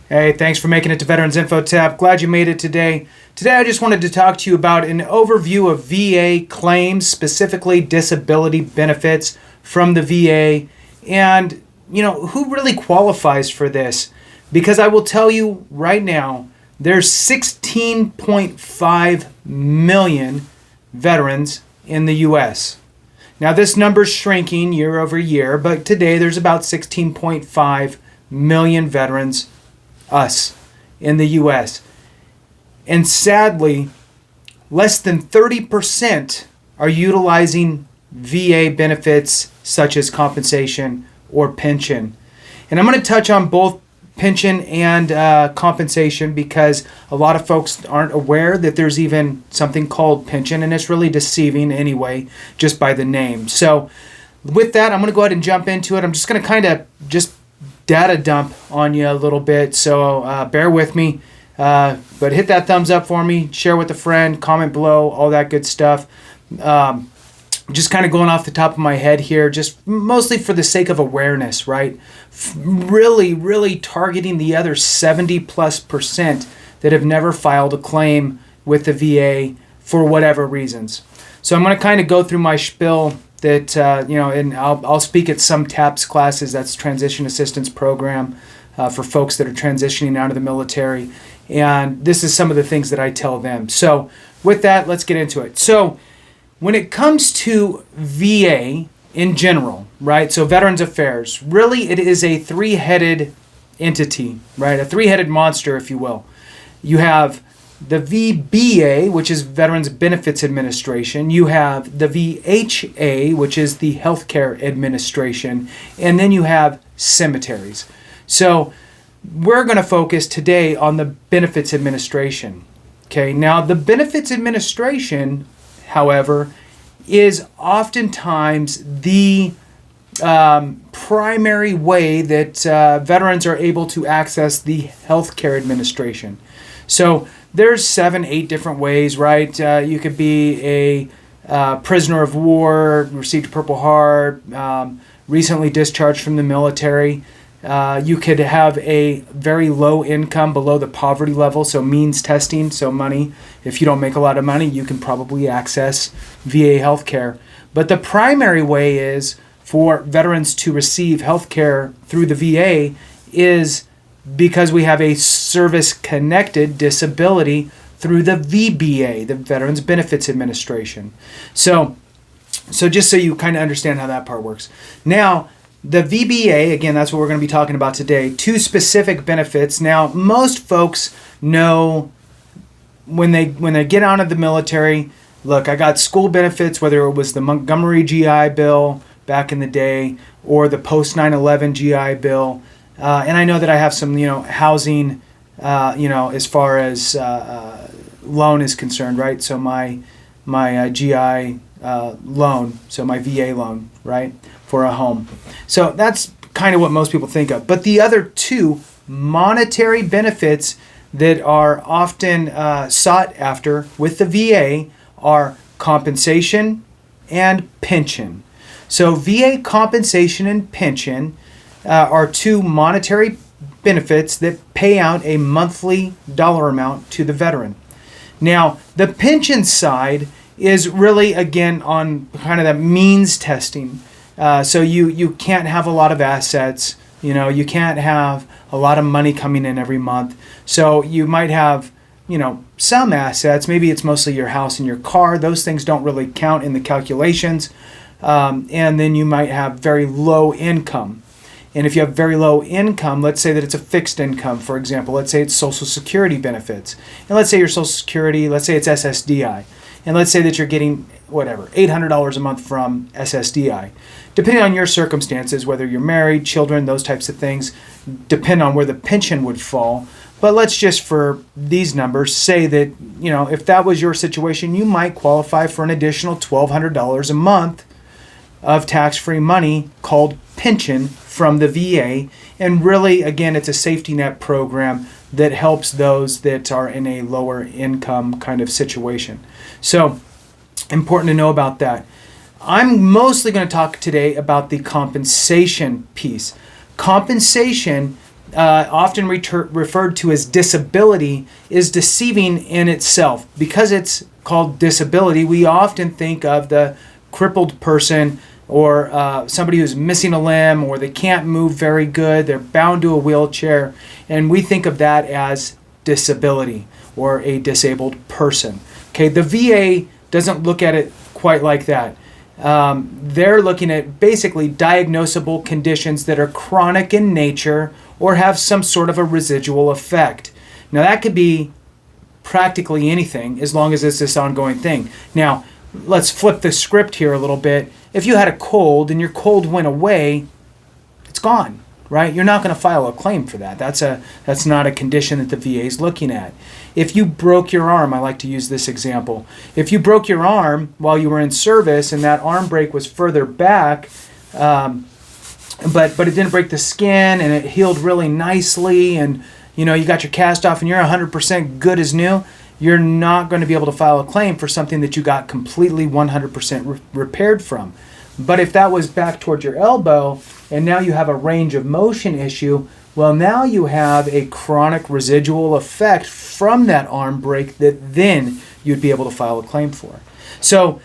Hey, thanks for making it to Veterans Info Tab. Glad you made it today. Today I just wanted to talk to you about an overview of VA claims, specifically disability benefits from the VA, and who really qualifies for this. Because I will tell you right now, there's 16.5 million veterans in the US. Now this number's shrinking year over year, but today there's about 16.5 million veterans, us, in the US. And sadly, less than 30% are utilizing VA benefits such as compensation or pension. And I'm going to touch on both pension and compensation because a lot of folks aren't aware that there's even something called pension, and it's really deceiving anyway, just by the name. So with that, I'm going to go ahead and jump into it. I'm just going to kind of just data dump on you a little bit, so bear with me. But hit that thumbs up for me, share with a friend, comment below, all that good stuff. Just kind of going off the top of my head here, just mostly for the sake of awareness, right? Really targeting the other 70+% that have never filed a claim with the VA for whatever reasons. So I'm going to kind of go through my spiel that, and I'll speak at some TAPS classes, that's Transition Assistance Program, for folks that are transitioning out of the military. And this is some of the things that I tell them. So with that, let's get into it. So when it comes to VA in general, right? So Veterans Affairs, really it is a three-headed entity, right? A three-headed monster, if you will. You have the VBA, which is Veterans Benefits Administration. You have the VHA, which is the Healthcare Administration. And then you have cemeteries. So we're going to focus today on the Benefits Administration. Okay, now the Benefits Administration, however, is oftentimes the primary way that veterans are able to access the Healthcare Administration. So there's 7-8 different ways, right? You could be a prisoner of war, received a Purple Heart, recently discharged from the military. You could have a very low income below the poverty level, so means testing, so money. If you don't make a lot of money, you can probably access VA healthcare. But the primary way is for veterans to receive healthcare through the VA is because we have a service-connected disability through the VBA, the Veterans Benefits Administration. So just so you kind of understand how that part works. Now, the VBA, again, that's what we're going to be talking about today. Two specific benefits. Now, most folks know when they get out of the military, look, I got school benefits, whether it was the Montgomery GI Bill back in the day or the post 9/11 GI Bill. And I know that I have some, housing, as far as loan is concerned, right? So my GI loan, so my VA loan, right, for a home. So that's kind of what most people think of. But the other two monetary benefits that are often sought after with the VA are compensation and pension. So VA compensation and pension are two monetary benefits that pay out a monthly dollar amount to the veteran. Now, the pension side is really, again, on kind of that means testing. So you can't have a lot of assets. You can't have a lot of money coming in every month. So you might have, some assets. Maybe it's mostly your house and your car. Those things don't really count in the calculations. And then you might have very low income. And if you have very low income, let's say that it's a fixed income, for example. Let's say it's Social Security benefits. And let's say your Social Security, let's say it's SSDI. And let's say that you're getting, $800 a month from SSDI. Depending on your circumstances, whether you're married, children, those types of things, depend on where the pension would fall. But let's just, for these numbers, say that, if that was your situation, you might qualify for an additional $1,200 a month of tax-free money called pension from the VA. And really, again, it's a safety net program that helps those that are in a lower income kind of situation. So, important to know about that. I'm mostly going to talk today about the compensation piece. Compensation often referred to as disability, is deceiving in itself. Because it's called disability, we often think of the crippled person or somebody who's missing a limb, or they can't move very good, they're bound to a wheelchair, and we think of that as disability or a disabled person. Okay, the VA doesn't look at it quite like that. They're looking at basically diagnosable conditions that are chronic in nature or have some sort of a residual effect. Now that could be practically anything as long as it's this ongoing thing. Now, let's flip the script here a little bit. If you had a cold and your cold went away, it's gone, right? You're not going to file a claim for that. That's not a condition that the VA is looking at. If you broke your arm, I like to use this example. If you broke your arm while you were in service and that arm break was further back, but it didn't break the skin and it healed really nicely, and you got your cast off and you're 100% good as new, you're not going to be able to file a claim for something that you got completely 100% repaired from. But if that was back towards your elbow and now you have a range of motion issue, well, now you have a chronic residual effect from that arm break that then you'd be able to file a claim for. So,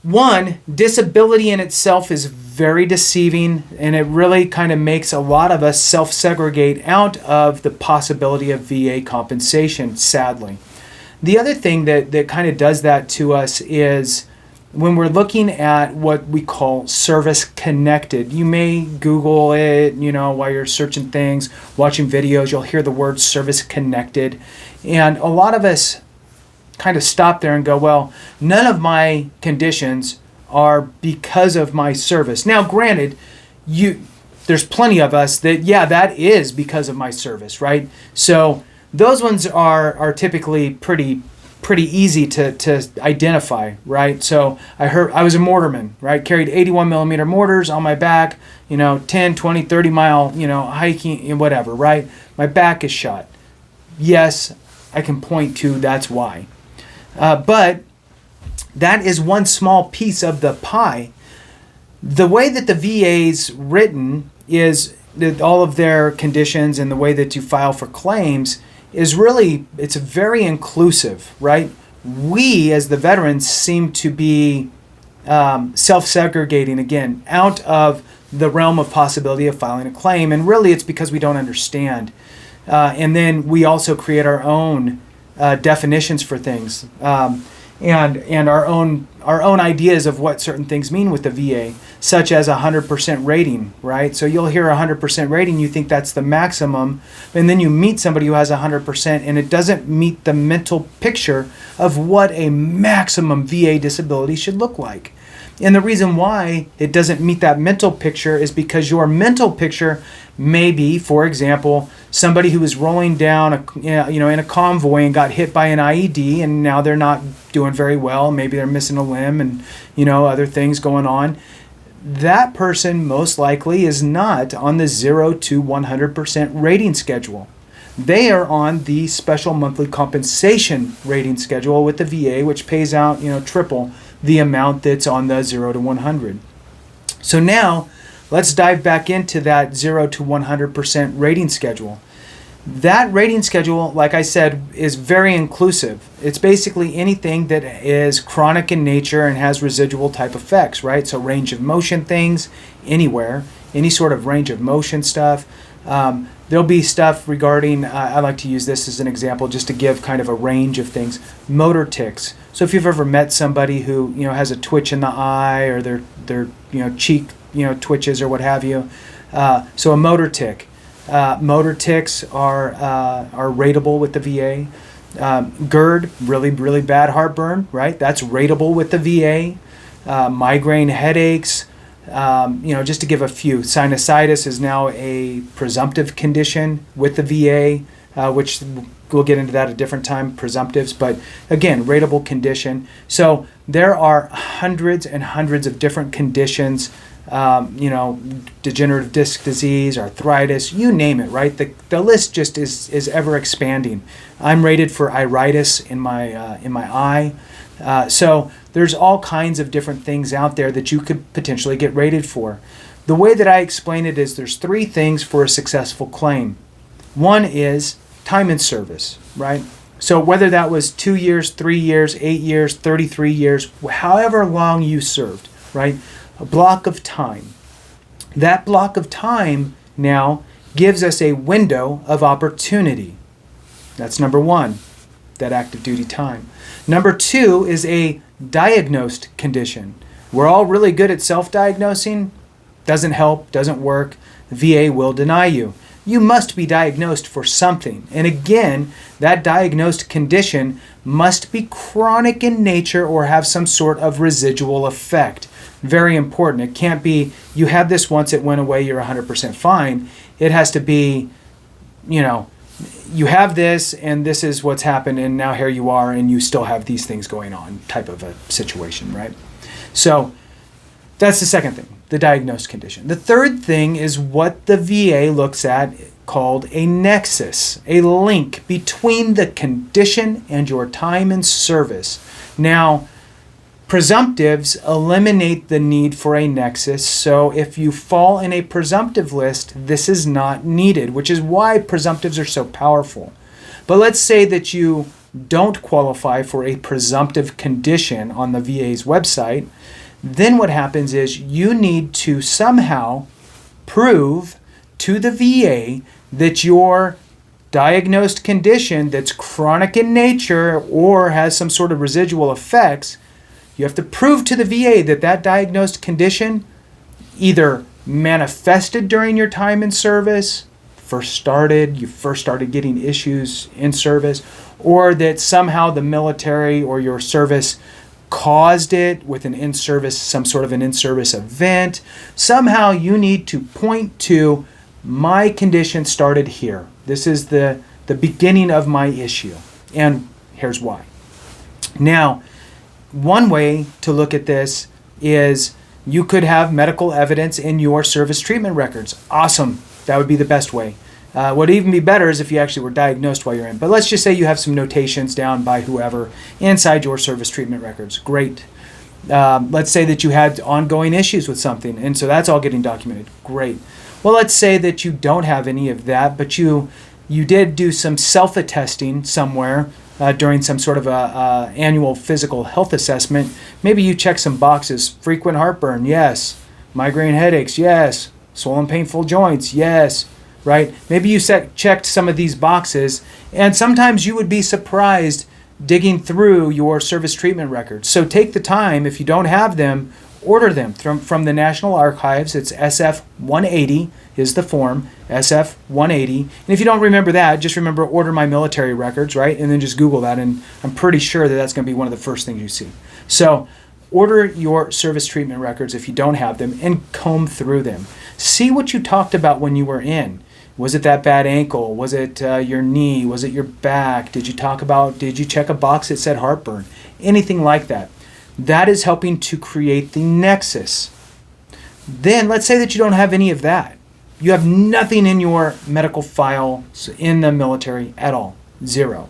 one, disability in itself is very deceiving, and it really kind of makes a lot of us self-segregate out of the possibility of VA compensation, sadly. The other thing that kind of does that to us is when we're looking at what we call service connected. You may Google it, while you're searching things, watching videos, you'll hear the word service connected. And a lot of us kind of stop there and go, well, none of my conditions are because of my service. Now, granted, there's plenty of us that is because of my service, right? So those ones are typically pretty easy to identify, right? So I was a mortarman, right? Carried 81 millimeter mortars on my back, 10, 20, 30 mile, hiking, whatever, right? My back is shot. Yes, I can point to that's why. But that is one small piece of the pie. The way that the VA's written is that all of their conditions and the way that you file for claims is really, it's very inclusive, right? We, as the veterans, seem to be self-segregating, again, out of the realm of possibility of filing a claim, and really it's because we don't understand. And then we also create our own definitions for things, and our own ideas of what certain things mean with the VA, such as 100% rating, right? So you'll hear 100% rating, you think that's the maximum, and then you meet somebody who has 100% and it doesn't meet the mental picture of what a maximum VA disability should look like. And the reason why it doesn't meet that mental picture is because your mental picture may be, for example, somebody who was rolling down in a convoy and got hit by an IED, and now they're not doing very well. Maybe they're missing a limb and other things going on. That person most likely is not on the 0 to 100% rating schedule. They are on the special monthly compensation rating schedule with the VA, which pays out triple the amount that's on the 0 to 100. So now let's dive back into that 0 to 100% rating schedule. That rating schedule, like I said, is very inclusive. It's basically anything that is chronic in nature and has residual type effects, right? So range of motion things, anywhere, any sort of range of motion stuff. There'll be stuff regarding, I like to use this as an example just to give kind of a range of things. Motor tics. So if you've ever met somebody who has a twitch in the eye, or their cheek twitches or what have you, so a motor tic. Motor tics are rateable with the VA. GERD, really bad heartburn, right? That's rateable with the VA. Migraine headaches. Just to give a few, sinusitis is now a presumptive condition with the VA, which we'll get into that at a different time, presumptives, but again, rateable condition. So there are hundreds and hundreds of different conditions, degenerative disc disease, arthritis, you name it, right? The list just is ever expanding. I'm rated for iritis in my eye. So there's all kinds of different things out there that you could potentially get rated for. The way that I explain it is there's three things for a successful claim. One is time in service, right? So whether that was 2 years, 3 years, 8 years, 33 years, however long you served, right? A block of time. That block of time now gives us a window of opportunity. That's number one, that active duty time. Number two is a diagnosed condition. We're all really good at self-diagnosing. Doesn't help, doesn't work. VA will deny you. You must be diagnosed for something. And again, that diagnosed condition must be chronic in nature or have some sort of residual effect. Very important. It can't be, you had this once, it went away, you're 100% fine. It has to be, you have this and this is what's happened and now here you are and you still have these things going on type of a situation, right? So that's the second thing, the diagnosed condition. The third thing is what the VA looks at called a nexus, a link between the condition and your time in service. Now, presumptives eliminate the need for a nexus, so if you fall in a presumptive list, this is not needed, which is why presumptives are so powerful. But let's say that you don't qualify for a presumptive condition on the VA's website. Then what happens is you need to somehow prove to the VA that your diagnosed condition that's chronic in nature or has some sort of residual effects, you have to prove to the VA that that diagnosed condition either manifested during your time in service, you first started getting issues in service, or that somehow the military or your service caused it with some sort of an in-service event. Somehow you need to point to my condition started here. This is the beginning of my issue. And here's why. Now, one way to look at this is you could have medical evidence in your service treatment records. Awesome. That would be the best way. What would even be better is if you actually were diagnosed while you're in. But let's just say you have some notations down by whoever inside your service treatment records. Great. Let's say that you had ongoing issues with something, and so that's all getting documented. Great. Well, let's say that you don't have any of that, but you did do some self-attesting somewhere during some sort of a annual physical health assessment. Maybe you check some boxes. Frequent heartburn, yes. Migraine headaches, yes. Swollen painful joints, yes. Right? Maybe you checked some of these boxes, and sometimes you would be surprised digging through your service treatment records. So take the time, if you don't have them, order them from the National Archives. It's SF-180 is the form, SF-180. And if you don't remember that, just remember order my military records, right? And then just Google that, and I'm pretty sure that that's going to be one of the first things you see. So order your service treatment records if you don't have them and comb through them. See what you talked about when you were in. Was it that bad ankle? Was it your knee? Was it your back? Did you check a box that said heartburn? Anything like that. That is helping to create the nexus. Then let's say that you don't have any of that. You have nothing in your medical file in the military at all. Zero.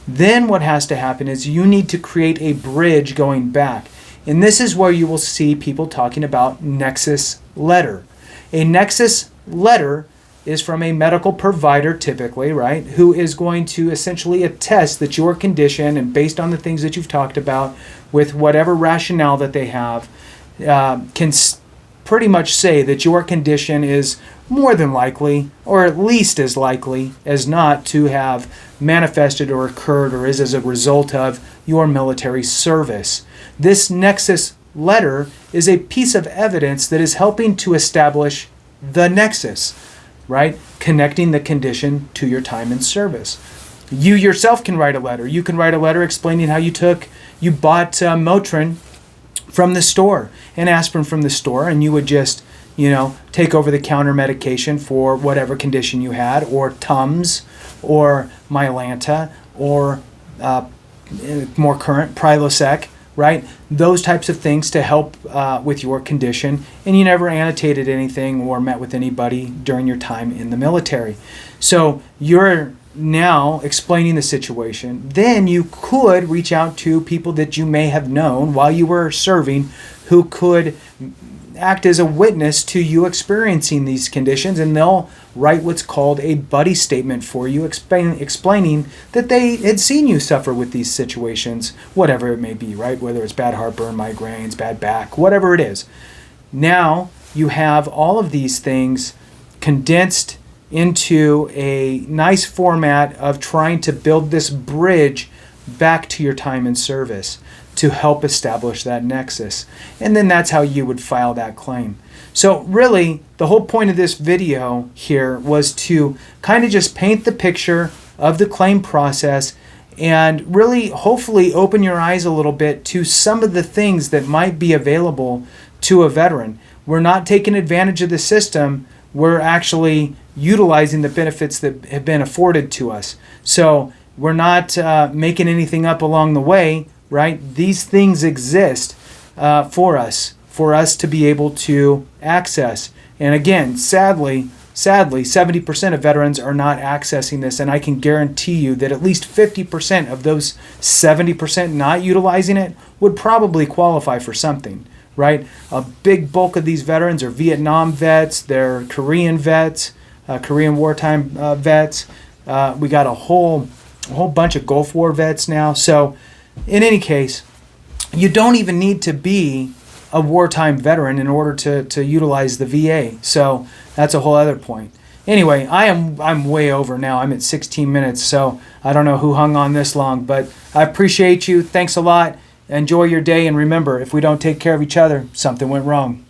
Then what has to happen is you need to create a bridge going back. And this is where you will see people talking about nexus letter. A nexus letter is from a medical provider typically, right, who is going to essentially attest that your condition, and based on the things that you've talked about, with whatever rationale that they have, can pretty much say that your condition is more than likely, or at least as likely as not, to have manifested or occurred or is as a result of your military service. This nexus letter is a piece of evidence that is helping to establish the nexus, right? Connecting the condition to your time in service. You yourself can write a letter. You can write a letter explaining how you bought Motrin from the store and aspirin from the store, and you would just, take over-the-counter medication for whatever condition you had, or Tums, or Mylanta, or more current, Prilosec, right? Those types of things to help with your condition, and you never annotated anything or met with anybody during your time in the military. So you're now explaining the situation. Then you could reach out to people that you may have known while you were serving who could act as a witness to you experiencing these conditions, and they'll write what's called a buddy statement for you, explaining that they had seen you suffer with these situations, whatever it may be, right? Whether it's bad heartburn, migraines, bad back, whatever it is. Now you have all of these things condensed into a nice format of trying to build this bridge back to your time in service to help establish that nexus. And then that's how you would file that claim. So really, the whole point of this video here was to kind of just paint the picture of the claim process and really hopefully open your eyes a little bit to some of the things that might be available to a veteran. We're not taking advantage of the system. We're actually utilizing the benefits that have been afforded to us. So we're not making anything up along the way, right? These things exist for us to be able to access. And again, sadly, 70% of veterans are not accessing this, and I can guarantee you that at least 50% of those 70% not utilizing it would probably qualify for something, right? A big bulk of these veterans are Vietnam vets, they're Korean vets, Korean wartime vets. We got a whole bunch of Gulf War vets now. So in any case, you don't even need to be a wartime veteran in order to utilize the VA. So that's a whole other point. Anyway, I'm way over now. I'm at 16 minutes, so I don't know who hung on this long, but I appreciate you. Thanks a lot. Enjoy your day, and remember, if we don't take care of each other, something went wrong.